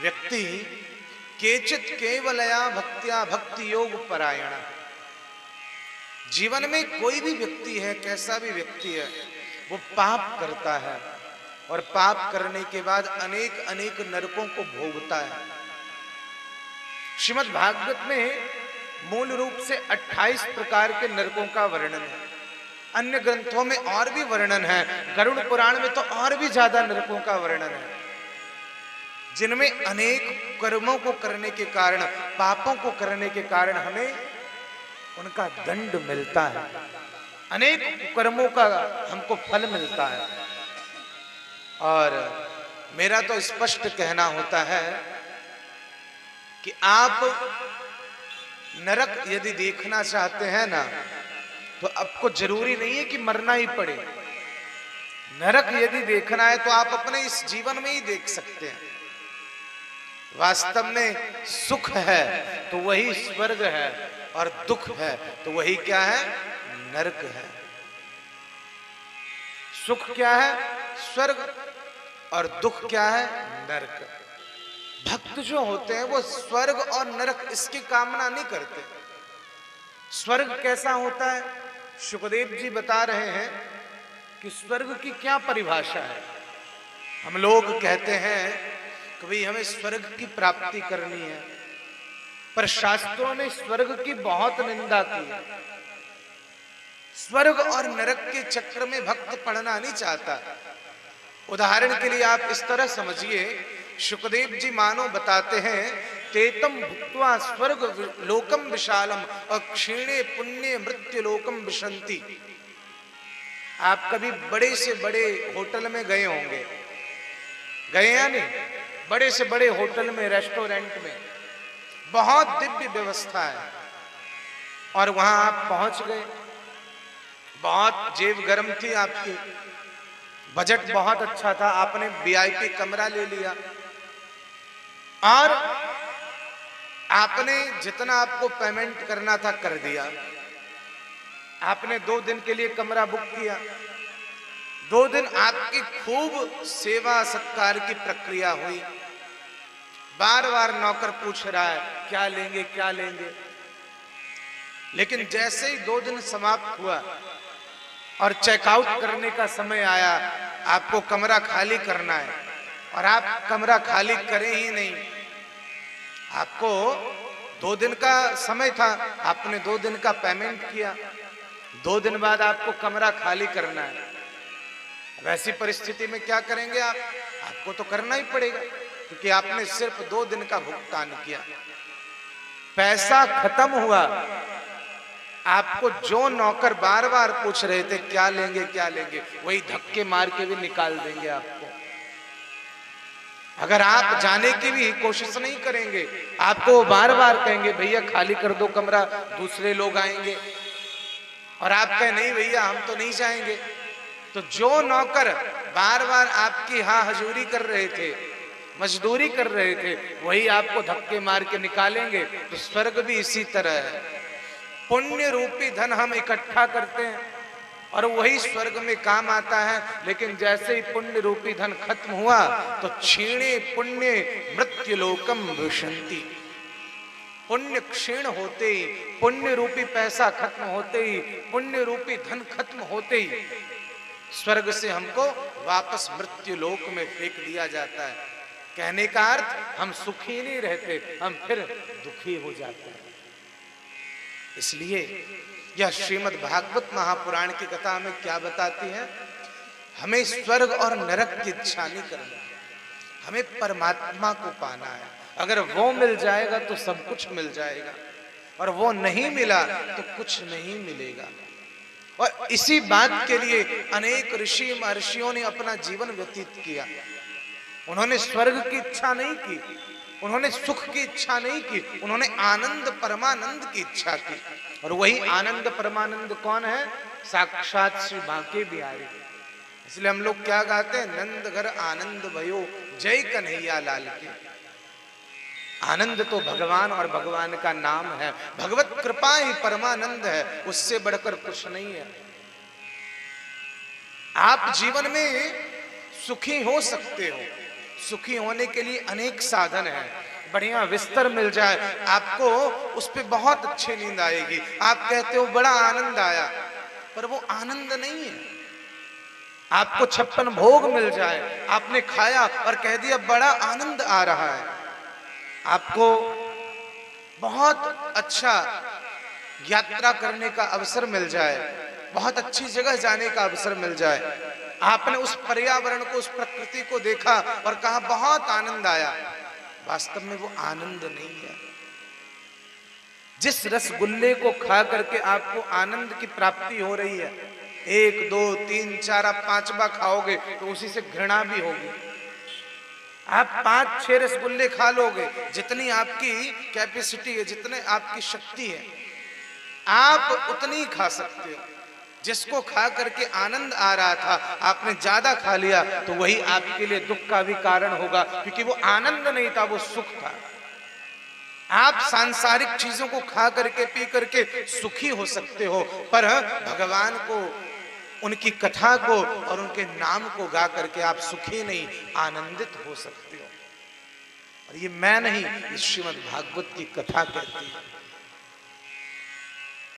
व्यक्ति केचित केवलया भक्त्या भक्ति योग परायण। जीवन में कोई भी व्यक्ति है, कैसा भी व्यक्ति है, वो पाप करता है और पाप करने के बाद अनेक अनेक नरकों को भोगता है। श्रीमद् भागवत में मूल रूप से 28 प्रकार के नरकों का वर्णन है। अन्य ग्रंथों में और भी वर्णन है, गरुड़ पुराण में तो और भी ज्यादा नरकों का वर्णन है, जिनमें अनेक कर्मों को करने के कारण, पापों को करने के कारण हमें उनका दंड मिलता है, अनेक कर्मों का हमको फल मिलता है। और मेरा तो स्पष्ट कहना होता है कि आप नरक यदि देखना चाहते हैं ना, तो आपको जरूरी नहीं है कि मरना ही पड़े। नरक यदि देखना है तो आप अपने इस जीवन में ही देख सकते हैं। वास्तव में सुख है तो वही स्वर्ग है, और दुख है तो वही क्या है, नरक है। सुख क्या है, स्वर्ग, और दुख क्या है, नरक। भक्त जो होते हैं वो स्वर्ग और नरक इसकी कामना नहीं करते। स्वर्ग कैसा होता है, सुखदेव जी बता रहे हैं कि स्वर्ग की क्या परिभाषा है। हम लोग कहते हैं कि भाई हमें स्वर्ग की प्राप्ति करनी है, पर शास्त्रों ने स्वर्ग की बहुत निंदा की है। स्वर्ग और नरक के चक्र में भक्त पड़ना नहीं चाहता। उदाहरण के लिए आप इस तरह समझिए, सुखदेव जी मानो बताते हैं, तेतम भुक्त्वा स्वर्ग लोकम विशालम और क्षीणे पुण्य मृत्यु लोकम विशंति। आप कभी बड़े से बड़े होटल में गए होंगे, गए या नहीं? बड़े से बड़े होटल में, रेस्टोरेंट में बहुत दिव्य व्यवस्था है, और वहां आप पहुंच गए, बहुत जेब गर्म थी आपकी, बजट बहुत अच्छा था, आपने वीआईपी कमरा ले लिया, और आपने जितना आपको पेमेंट करना था कर दिया। आपने 2 दिन के लिए कमरा बुक किया। 2 दिन आपकी खूब सेवा सत्कार की प्रक्रिया हुई। बार बार नौकर पूछ रहा है क्या लेंगे क्या लेंगे। लेकिन जैसे ही 2 दिन समाप्त हुआ और चेकआउट करने का समय आया, आपको कमरा खाली करना है, और आप कमरा खाली करें ही नहीं। आपको 2 दिन का समय था, आपने 2 दिन का पेमेंट किया, 2 दिन बाद आपको कमरा खाली करना है। वैसी परिस्थिति में क्या करेंगे आप? आपको तो करना ही पड़ेगा, क्योंकि आपने सिर्फ 2 दिन का भुगतान किया। पैसा खत्म हुआ, आपको जो नौकर बार बार पूछ रहे थे क्या लेंगे क्या लेंगे, वही धक्के मार के भी निकाल देंगे आपको। अगर आप जाने की भी कोशिश नहीं करेंगे, आपको बार बार कहेंगे भैया खाली कर दो कमरा, दूसरे लोग आएंगे, और आप कहें नहीं भैया हम तो नहीं जाएंगे। तो जो नौकर बार बार आपकी हाँ हजूरी कर रहे थे, मजदूरी कर रहे थे, वही आपको धक्के मार के निकालेंगे। तो स्वर्ग भी इसी तरह है। पुण्य रूपी धन हम इकट्ठा करते हैं और वही स्वर्ग में काम आता है, लेकिन जैसे ही पुण्य रूपी धन खत्म हुआ तो क्षीणे पुण्य मृत्यु लोकम विशंति। पुण्य क्षीण होते ही, पुण्य रूपी पैसा खत्म होते ही, पुण्य रूपी धन खत्म होते ही स्वर्ग से हमको वापस मृत्यु लोक में फेंक दिया जाता है। कहने का अर्थ हम सुखी नहीं रहते, हम फिर दुखी हो जाते हैं। इसलिए यह श्रीमद् भागवत महापुराण की कथा हमें क्या बताती है? हमें स्वर्ग और नरक की इच्छा नहीं करनी, हमें परमात्मा को पाना है। अगर वो मिल जाएगा तो सब कुछ मिल जाएगा, और वो नहीं मिला तो कुछ नहीं मिलेगा। और इसी बात के लिए अनेक ऋषि महर्षियों ने अपना जीवन व्यतीत किया। उन्होंने स्वर्ग की इच्छा नहीं की, उन्होंने सुख की इच्छा नहीं की, उन्होंने आनंद परमानंद की इच्छा की। और वही आनंद परमानंद कौन है? साक्षात श्री बांके बिहारी। इसलिए हम लोग क्या गाते हैं? नंद घर आनंद भयो जय कन्हैया लाल की। आनंद तो भगवान और भगवान का नाम है, भगवत कृपा ही परमानंद है, उससे बढ़कर कुछ नहीं है। आप जीवन में सुखी हो सकते हो, सुखी होने के लिए अनेक साधन हैं। बढ़िया बिस्तर मिल जाए, आपको उस पे बहुत अच्छी नींद आएगी। आप कहते हो बड़ा आनंद आया, पर वो आनंद नहीं है। आपको 56 भोग मिल जाए, आपने खाया और कह दिया बड़ा आनंद आ रहा है। आपको बहुत अच्छा यात्रा करने का अवसर मिल जाए, बहुत अच्छी जगह जाने का अवसर मिल जाए, आपने उस पर्यावरण को, उस प्रकृति को देखा और कहा बहुत आनंद आया, वास्तव में वो आनंद नहीं है। जिस रसगुल्ले को खा करके आपको आनंद की प्राप्ति हो रही है, 1 2 3 4 आप 5वां खाओगे तो उसी से घृणा भी होगी। आप 5-6 रसगुल्ले खा लोगे, जितनी आपकी कैपेसिटी है, जितने आपकी शक्ति है, आप उतनी खा सकते हो। जिसको खा करके आनंद आ रहा था, आपने ज्यादा खा लिया तो वही आपके लिए दुख का भी कारण होगा, क्योंकि वो आनंद नहीं था, वो सुख था। आप सांसारिक चीजों को खा करके, पी करके सुखी हो सकते हो, पर भगवान को, उनकी कथा को और उनके नाम को गा करके आप सुखी नहीं, आनंदित हो सकते हो। और ये मैं नहीं, ये श्रीमद् भागवत की कथा कहती है।